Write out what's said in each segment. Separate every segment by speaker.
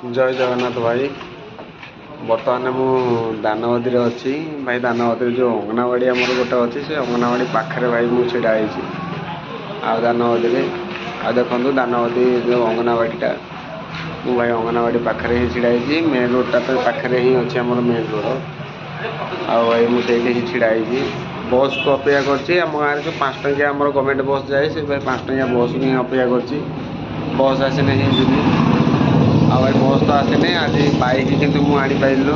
Speaker 1: जय जगन्नाथ भाई। बर्तमान मु दानवदी अच्छी भाई। दानवदी जो अंगनवाड़ी आमर गोटे अच्छी से अंगनवाड़ी पाखे भाई मुझे ढड़ा आ दानवदी आ देखो दानवदी जो अंगनवाड़ीटा मु भाई अंगनवाड़ी पाखे ही ढड़ा मेन रोडटा तो पाखे ही अच्छी आम मेन रोड आ भाई मुझे ही ढड़ा बस को अपेक्षा करम गाँव जो 5 टंकिया आम गवर्नमेंट बस जाए से भाई 5 टंकिया बस ही अपेक्षा कर बस आसने ही जी आ भाई बस तो आसेनी आज बाइक कितु मुझे पाइलु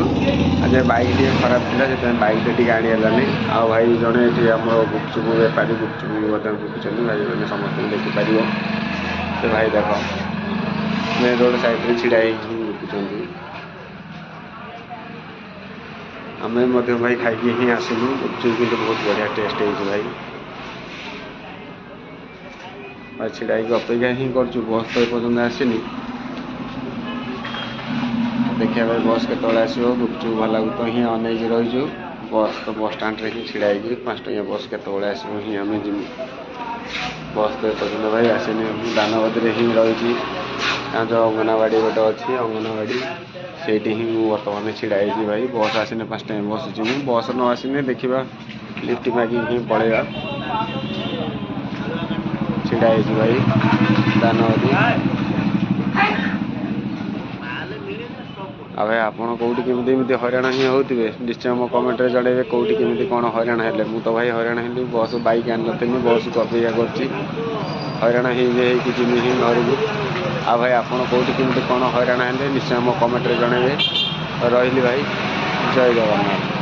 Speaker 1: आज बाइक टे खराब थी से बाइक टे आनीलानी आ भाई जड़े ये आम गुपचुप बेपारी गुपचुप बिकुं भाई मैंने समस्त देखिपर से भाई देख मेन रोड साइड छिड़ा बिकुं आम भाई खाई ही आसलु गुपचुप कि बहुत बढ़िया टेस्ट है भाई भाई छिड़ा अपेक्षा ही कर बस तो पर्यटन आसनी देखिए भाई बस के आसो गुपचुप वाला तो ही अनेक रही बस तो बस स्टाण्ड ही छिड़ा 5 टंकिया बस के आसो ही आम जी बस तो पर्यटन भाई आसनी दानवदी ही रही जो अंगनवाड़ी गोटे अच्छी अंगनवाड़ी से ही बर्तमान छिड़ा भाई बस आसने 5 टंकिया बस जी बस न आसने देखा लिफ्ट मागिक ही पलैया छिड़ा भाई दानवदी आ भाई आपड़ कौटी केमी हईराण ही होते निश्चय मो कमेंट रे जड़े कौटी केमी कौन हईराण है मु तो भाई हईराण हेली बस बाइक आनी बस को अपेक्षा कर ही जिमी ही घर को आ भाई आपड़ कौटी केमी कौन हईराण है निश्चय मो कमेंट रे जड़े रही भाई जय जगन्नाथ।